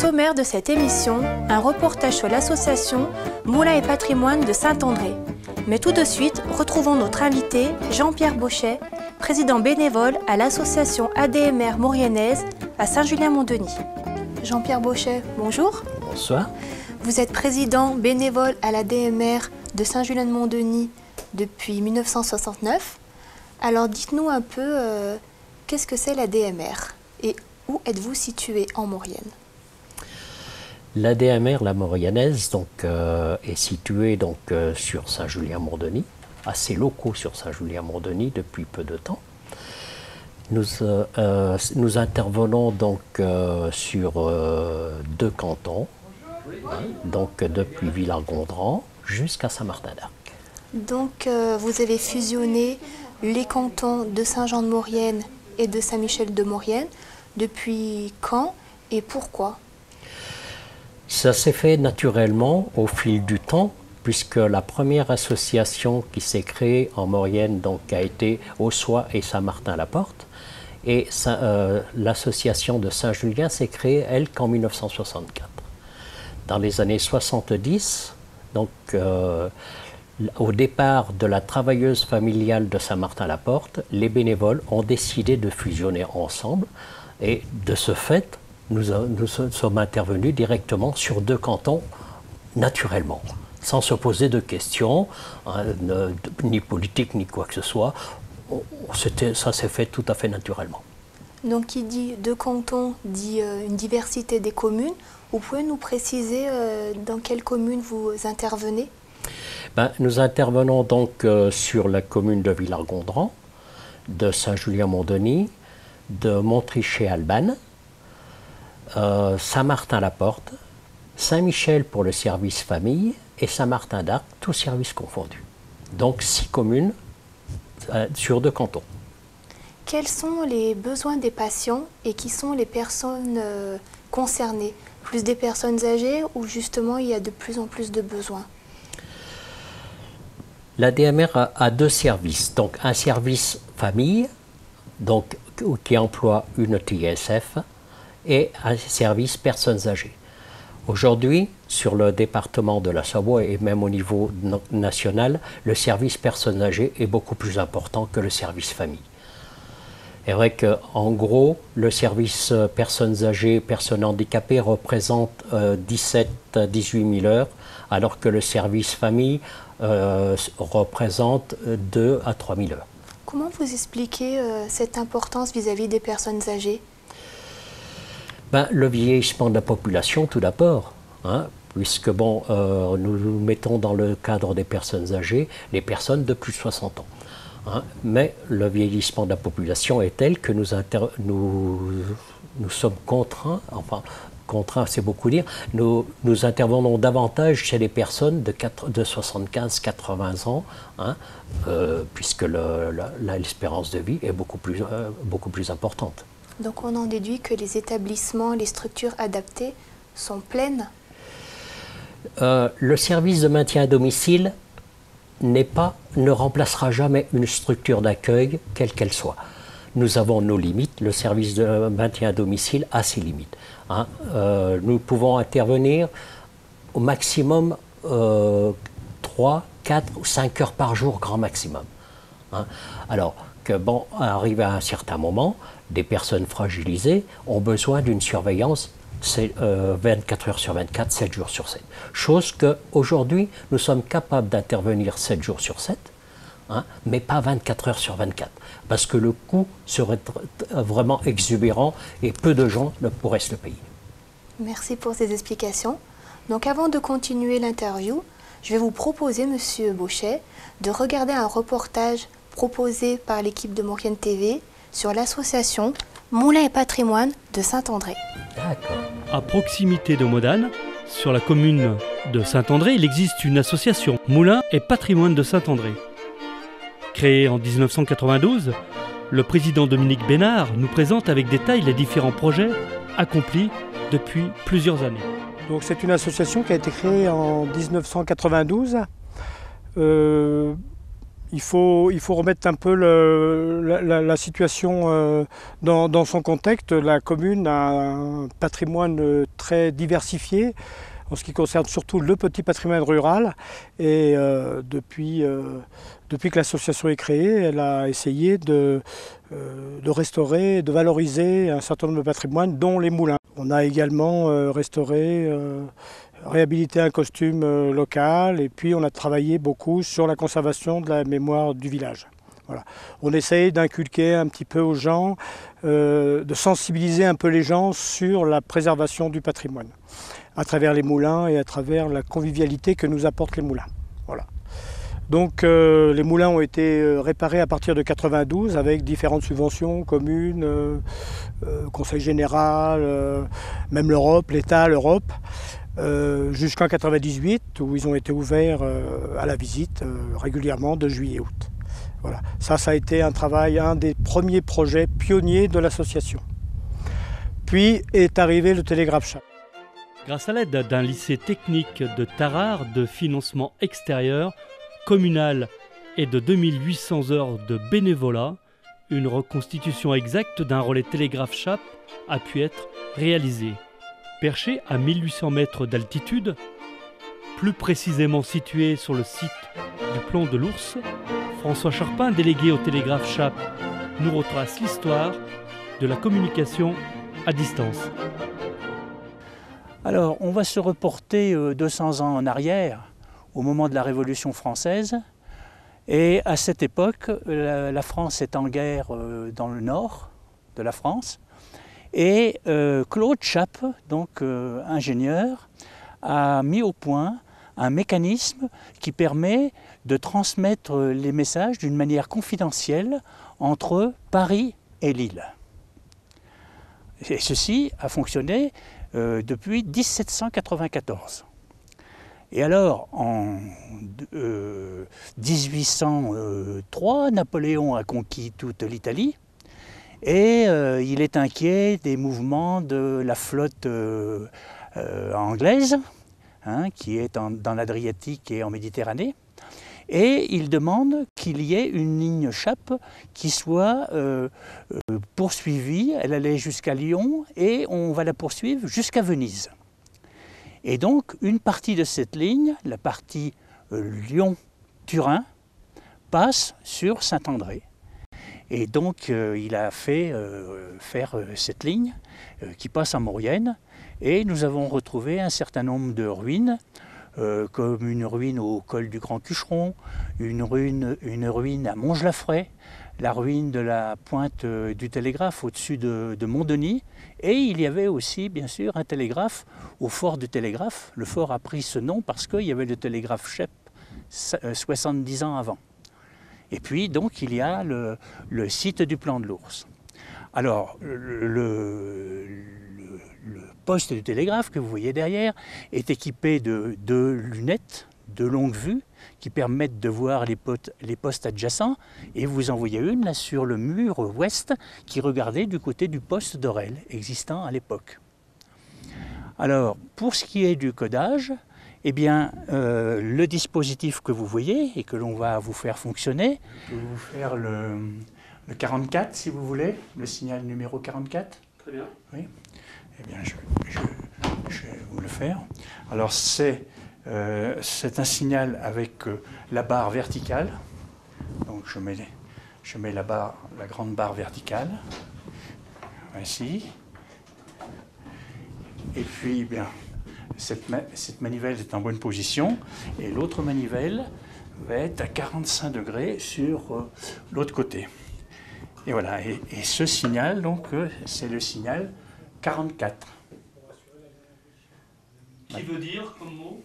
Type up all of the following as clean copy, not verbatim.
sommaire de cette émission, un reportage sur l'association Moulins et Patrimoine de Saint-André. Mais tout de suite, retrouvons notre invité Jean-Pierre Bauchet, président bénévole à l'association ADMR mauriennaise à Saint-Julien-Mont-Denis. Jean-Pierre Bauchet, bonjour. Bonsoir. Vous êtes président bénévole à l'ADMR de Saint-Julien-Mont-Denis depuis 1969. Alors dites-nous un peu, qu'est-ce que c'est l'ADMR et où êtes-vous situé en Maurienne? L'ADMR, la mauriennaise, est située sur Saint-Julien-Mont-Denis, assez locaux sur Saint-Julien-Mont-Denis depuis peu de temps. Nous intervenons sur deux cantons, depuis Villard-Gondran jusqu'à Saint-Martin-d'Arc. Donc vous avez fusionné les cantons de Saint-Jean-de-Maurienne et de Saint-Michel-de-Maurienne. Depuis quand et pourquoi? Ça s'est fait naturellement au fil du temps, puisque la première association qui s'est créée en Maurienne a été Ossois et Saint-Martin-la-Porte. Et l'association de Saint-Julien s'est créée, elle, qu'en 1964. Dans les années 70, au départ de la travailleuse familiale de Saint-Martin-la-Porte, les bénévoles ont décidé de fusionner ensemble. Et de ce fait, nous sommes intervenus directement sur deux cantons, naturellement, sans se poser de questions, ni politiques, ni quoi que ce soit. Ça s'est fait tout à fait naturellement. Donc, qui dit deux cantons dit une diversité des communes. Vous pouvez nous préciser dans quelle commune vous intervenez? Nous intervenons sur la commune de Villard-Gondran, de Saint-Julien-Mont-Denis, de Montrichet-Albanne, Saint-Martin-la-Porte, Saint-Michel pour le service famille et Saint-Martin-d'Arc, tous services confondus. Donc 6 communes sur 2 cantons. Quels sont les besoins des patients et qui sont les personnes concernées? Plus des personnes âgées ou justement il y a de plus en plus de besoins? L'ADMR a 2 services. Donc un service famille, qui emploie une TSF, et un service personnes âgées. Aujourd'hui, sur le département de la Savoie et même au niveau national, le service personnes âgées est beaucoup plus important que le service famille. C'est vrai qu'en gros, le service personnes âgées, personnes handicapées représente 17 à 18 000 heures, alors que le service famille représente 2 à 3 000 heures. Comment vous expliquez cette importance vis-à-vis des personnes âgées? Le vieillissement de la population, tout d'abord, puisque nous nous mettons dans le cadre des personnes âgées, les personnes de plus de 60 ans. Mais le vieillissement de la population est tel que nous sommes contraints, contraints c'est beaucoup dire, nous intervenons davantage chez les personnes de 75-80 ans, puisque l'espérance de vie est beaucoup plus importante. Donc on en déduit que les établissements, les structures adaptées sont pleines? Le service de maintien à domicile ne remplacera jamais une structure d'accueil, quelle qu'elle soit. Nous avons nos limites, le service de maintien à domicile a ses limites. Nous pouvons intervenir au maximum 3, 4 ou 5 heures par jour, grand maximum. Alors que arrivé à un certain moment, des personnes fragilisées ont besoin d'une surveillance 24 heures sur 24, 7 jours sur 7. Chose qu'aujourd'hui, nous sommes capables d'intervenir 7 jours sur 7, mais pas 24 heures sur 24, parce que le coût serait vraiment exubérant et peu de gens ne pourraient se le payer. Merci pour ces explications. Donc avant de continuer l'interview, je vais vous proposer, Monsieur Bauchet, de regarder un reportage proposé par l'équipe de Maurienne TV sur l'association Moulins et Patrimoine de Saint-André. D'accord. À proximité de Modane, sur la commune de Saint-André, il existe une association Moulins et Patrimoine de Saint-André. Créée en 1992, le président Dominique Bénard nous présente avec détail les différents projets accomplis depuis plusieurs années. Donc c'est une association qui a été créée en 1992. Il faut remettre un peu la situation dans son contexte. La commune a un patrimoine très diversifié en ce qui concerne surtout le petit patrimoine rural. Et depuis que l'association est créée, elle a essayé de restaurer, de valoriser un certain nombre de patrimoines, dont les moulins. On a également restauré, réhabilité un costume local, et puis on a travaillé beaucoup sur la conservation de la mémoire du village. Voilà. On essaye d'inculquer un petit peu aux gens, de sensibiliser un peu les gens sur la préservation du patrimoine, à travers les moulins et à travers la convivialité que nous apportent les moulins. Voilà. Donc les moulins ont été réparés à partir de 92 avec différentes subventions, communes, Conseil général, même l'Europe, l'État, l'Europe, jusqu'en 98 où ils ont été ouverts à la visite régulièrement de juillet-août. Voilà. Ça a été un travail, un des premiers projets pionniers de l'association. Puis est arrivé le télégraphe Chappe. Grâce à l'aide d'un lycée technique de Tarare, de financement extérieur, communal et de 2800 heures de bénévolat, une reconstitution exacte d'un relais télégraphe Chappe a pu être réalisée. Perché à 1800 mètres d'altitude, plus précisément situé sur le site du Plan de l'Ours, François Charpin, délégué au télégraphe Chappe, nous retrace l'histoire de la communication à distance. Alors, on va se reporter 200 ans en arrière, au moment de la Révolution française. Et à cette époque, la France est en guerre dans le nord de la France. Et Claude Chappe, donc ingénieur, a mis au point un mécanisme qui permet de transmettre les messages d'une manière confidentielle entre Paris et Lille. Et ceci a fonctionné depuis 1794. Et alors, en 1803, Napoléon a conquis toute l'Italie et il est inquiet des mouvements de la flotte anglaise, qui est dans l'Adriatique et en Méditerranée. Et il demande qu'il y ait une ligne Chappe qui soit poursuivie. Elle allait jusqu'à Lyon et on va la poursuivre jusqu'à Venise. Et donc, une partie de cette ligne, la partie Lyon-Turin, passe sur Saint-André. Et donc, il a fait faire cette ligne qui passe en Maurienne. Et nous avons retrouvé un certain nombre de ruines, comme une ruine au col du Grand Cucheron, une ruine à Monge-la-Frais, la ruine de la pointe du télégraphe au-dessus de Montdenis. Et il y avait aussi, bien sûr, un télégraphe au fort du télégraphe. Le fort a pris ce nom parce qu'il y avait le télégraphe Chappe 70 ans avant. Et puis, donc, il y a le site du Plan de l'Ours. Alors, le poste du télégraphe que vous voyez derrière est équipé de lunettes de longue vue qui permettent de voir les postes adjacents, et vous en voyez une là sur le mur ouest qui regardait du côté du poste d'Orel existant à l'époque. Alors, pour ce qui est du codage, eh bien, le dispositif que vous voyez et que l'on va vous faire fonctionner, je vais vous faire le 44 si vous voulez, le signal numéro 44. Très bien. Oui. Eh bien, je vais vous le faire. Alors, c'est un signal avec la barre verticale. Donc, je mets la grande barre verticale. Ainsi. Et puis, bien, cette manivelle est en bonne position. Et l'autre manivelle va être à 45 degrés sur l'autre côté. Et voilà. Et ce signal, donc, c'est le signal 44. Qui veut dire comme mot?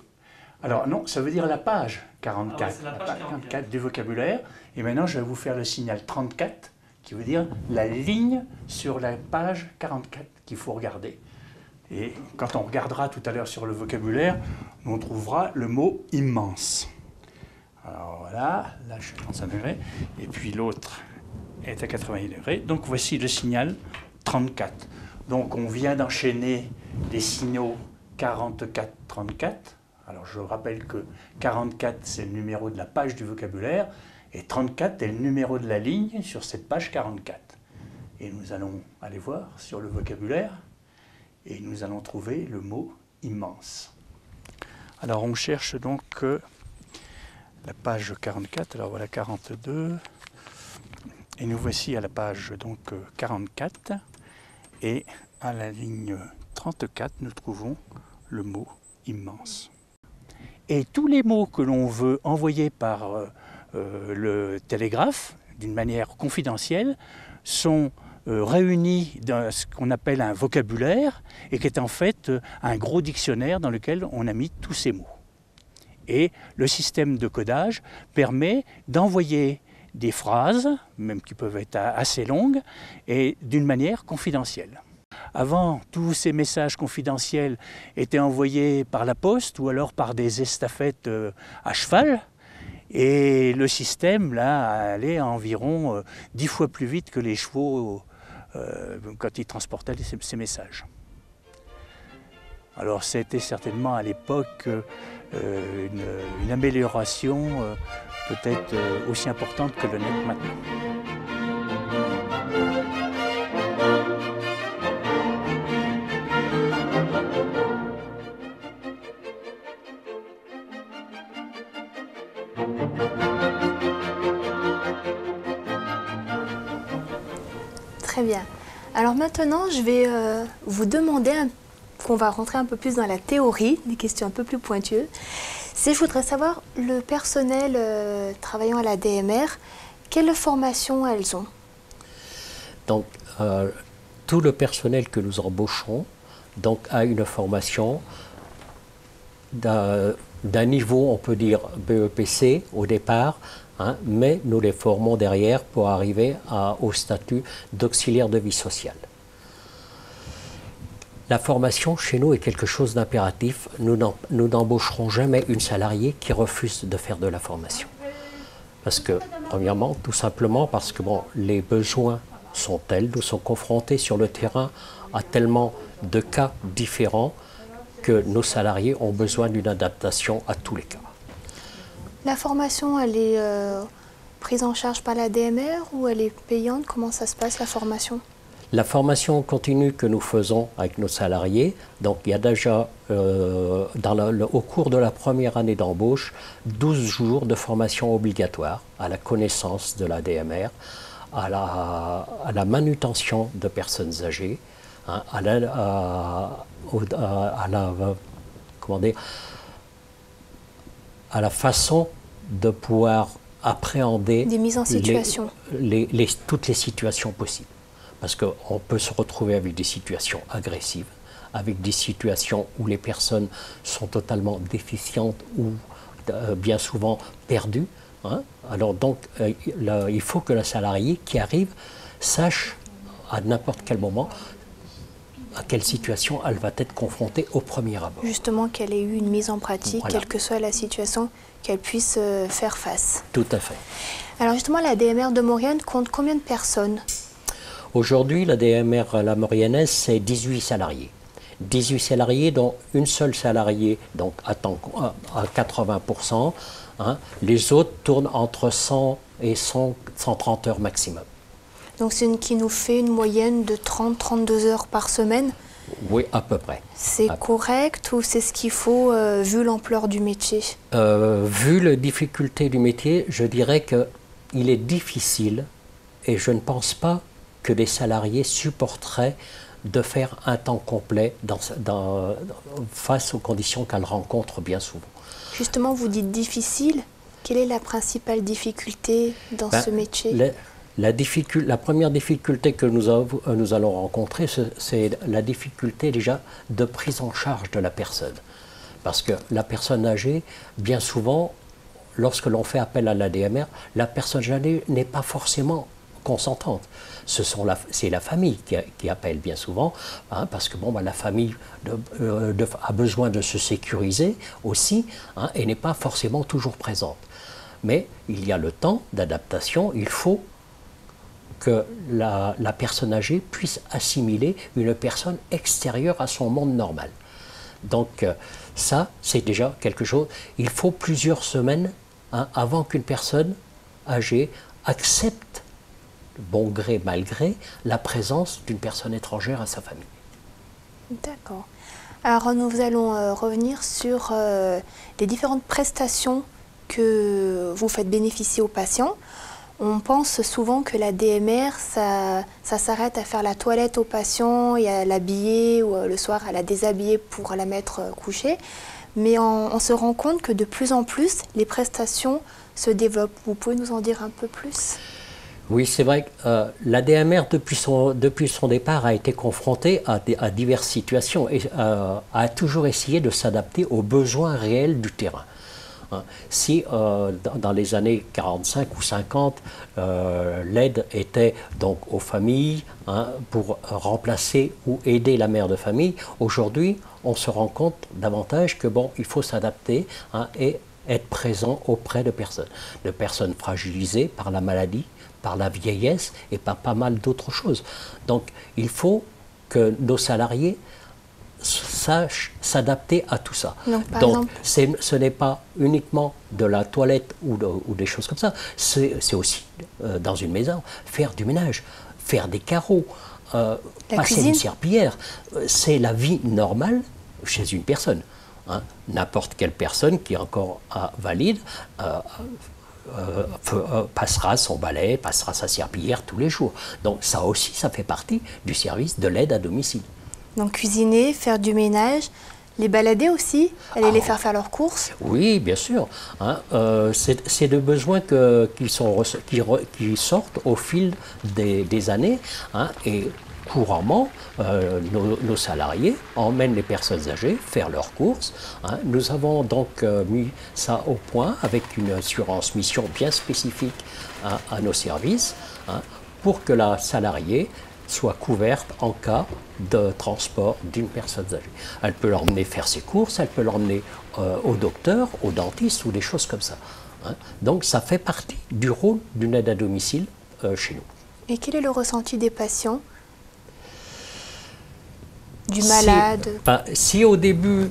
Alors non, ça veut dire la page 44, Ah ouais, c'est la page 44 du vocabulaire. Et maintenant, je vais vous faire le signal 34, qui veut dire la ligne sur la page 44 qu'il faut regarder. Et quand on regardera tout à l'heure sur le vocabulaire, on trouvera le mot immense. Alors voilà, là je suis à 35 degrés, et puis l'autre est à 80 degrés. Donc voici le signal 34. Donc on vient d'enchaîner les signaux 44-34. Alors je rappelle que 44 c'est le numéro de la page du vocabulaire Et 34 est le numéro de la ligne sur cette page 44. Et nous allons aller voir sur le vocabulaire et nous allons trouver le mot immense. Alors on cherche donc la page 44, alors voilà 42, et nous voici à la page donc 44, et à la ligne 34 nous trouvons le mot immense. Et tous les mots que l'on veut envoyer par le télégraphe d'une manière confidentielle sont réunis dans ce qu'on appelle un vocabulaire et qui est en fait un gros dictionnaire dans lequel on a mis tous ces mots. Et le système de codage permet d'envoyer des phrases, même qui peuvent être assez longues, et d'une manière confidentielle. Avant, tous ces messages confidentiels étaient envoyés par la poste ou alors par des estafettes à cheval. Et le système, là, allait à environ 10 fois plus vite que les chevaux quand ils transportaient ces messages. Alors c'était certainement à l'époque une amélioration peut-être aussi importante que le net maintenant. Très bien. Alors maintenant, je vais vous demander qu'on va rentrer un peu plus dans la théorie, des questions un peu plus pointueuses. Je voudrais savoir, le personnel travaillant à la DMR, quelle formation elles ont? Donc, tout le personnel que nous embauchons donc, a une formation d'un niveau, on peut dire BEPC au départ, hein, mais nous les formons derrière pour arriver au statut d'auxiliaire de vie sociale. La formation chez nous est quelque chose d'impératif. Nous n'embaucherons jamais une salariée qui refuse de faire de la formation. Parce que, premièrement, tout simplement parce que bon, les besoins sont tels, nous sommes confrontés sur le terrain à tellement de cas différents que nos salariés ont besoin d'une adaptation à tous les cas. La formation, elle est prise en charge par la DMR ou elle est payante? Comment ça se passe, la formation? La formation continue que nous faisons avec nos salariés, donc il y a déjà au cours de la première année d'embauche 12 jours de formation obligatoire à la connaissance de la DMR, à la manutention de personnes âgées, hein, à la façon de pouvoir appréhender des mises en situation. Toutes les situations possibles. Parce qu'on peut se retrouver avec des situations agressives, avec des situations où les personnes sont totalement déficientes ou bien souvent perdues. Hein. Alors donc, il faut que la salariée qui arrive sache à n'importe quel moment à quelle situation elle va être confrontée au premier abord. Justement, qu'elle ait eu une mise en pratique, voilà. Quelle que soit la situation, qu'elle puisse faire face. Tout à fait. Alors justement, la DMR de Maurienne compte combien de personnes? Aujourd'hui, la DMR la mauriennaise, c'est 18 salariés. 18 salariés, dont une seule salariée donc à 80%. Hein. Les autres tournent entre 100 et 130 heures maximum. Donc c'est qui nous fait une moyenne de 30-32 heures par semaine? Oui, à peu près. C'est correct ou c'est ce qu'il faut vu l'ampleur du métier? Vu la difficulté du métier, je dirais qu'il est difficile et je ne pense pas que des salariés supporteraient de faire un temps complet face aux conditions qu'elles rencontrent bien souvent. Justement, vous dites difficile. Quelle est la principale difficulté dans ce métier? La première difficulté que nous allons rencontrer, c'est la difficulté déjà de prise en charge de la personne. Parce que la personne âgée, bien souvent, lorsque l'on fait appel à la DMR, la personne âgée n'est pas forcément consentante. C'est la famille qui appelle bien souvent, hein, parce que bon, la famille a besoin de se sécuriser aussi, hein, et n'est pas forcément toujours présente. Mais il y a le temps d'adaptation, il faut que la personne âgée puisse assimiler une personne extérieure à son monde normal. Donc ça, c'est déjà quelque chose. Il faut plusieurs semaines, hein, avant qu'une personne âgé accepte, bon gré, mal gré, la présence d'une personne étrangère à sa famille. D'accord. Alors nous allons revenir sur les différentes prestations que vous faites bénéficier aux patients. On pense souvent que la DMR, ça s'arrête à faire la toilette aux patients et à l'habiller ou le soir à la déshabiller pour la mettre couchée. Mais on se rend compte que de plus en plus, les prestations se développent. Vous pouvez nous en dire un peu plus ? Oui, c'est vrai que la DMR, depuis son départ, a été confrontée à diverses situations et a toujours essayé de s'adapter aux besoins réels du terrain. Si dans les années 45 ou 50, l'aide était donc aux familles pour remplacer ou aider la mère de famille, aujourd'hui, on se rend compte davantage que il faut s'adapter et être présent auprès de personnes fragilisées par la maladie, par la vieillesse et par pas mal d'autres choses. Donc, il faut que nos salariés sachent s'adapter à tout ça. Donc ce n'est pas uniquement de la toilette ou des choses comme ça, c'est aussi, dans une maison, faire du ménage, faire des carreaux, passer une serpillière. C'est la vie normale chez une personne. N'importe quelle personne qui est encore valide passera son balai, passera sa serpillière tous les jours. Donc ça aussi, ça fait partie du service de l'aide à domicile. Donc cuisiner, faire du ménage, les balader aussi, aller les faire leurs courses. Oui, bien sûr. C'est de besoins qui sortent au fil des années. Et couramment, nos salariés emmènent les personnes âgées faire leurs courses. Nous avons donc mis ça au point avec une assurance mission bien spécifique à nos services pour que la salariée soit couverte en cas de transport d'une personne âgée. Elle peut l'emmener faire ses courses, elle peut l'emmener au docteur, au dentiste ou des choses comme ça. Donc ça fait partie du rôle d'une aide à domicile chez nous. Et quel est le ressenti des patients ? Du malade ? Si au début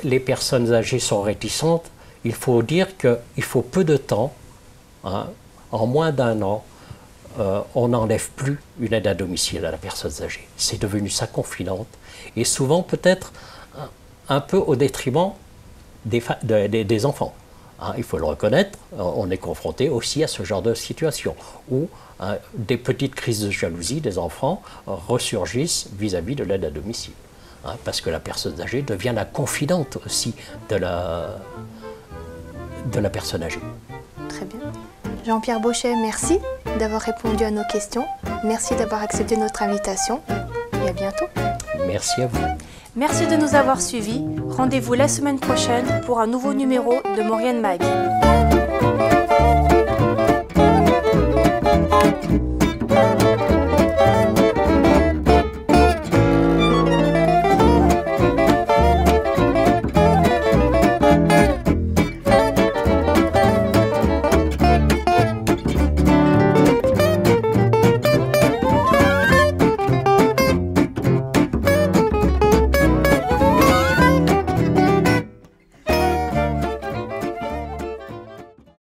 les personnes âgées sont réticentes, il faut dire qu'il faut peu de temps, en moins d'1 an, on n'enlève plus une aide à domicile à la personne âgée. C'est devenu sa confidente et souvent peut-être un peu au détriment des enfants. Il faut le reconnaître, on est confronté aussi à ce genre de situation où des petites crises de jalousie des enfants ressurgissent vis-à-vis de l'aide à domicile. Parce que la personne âgée devient la confidente aussi de la personne âgée. Très bien. Jean-Pierre Bauchet, merci d'avoir répondu à nos questions. Merci d'avoir accepté notre invitation et à bientôt. Merci à vous. Merci de nous avoir suivis. Rendez-vous la semaine prochaine pour un nouveau numéro de Maurienne Mag.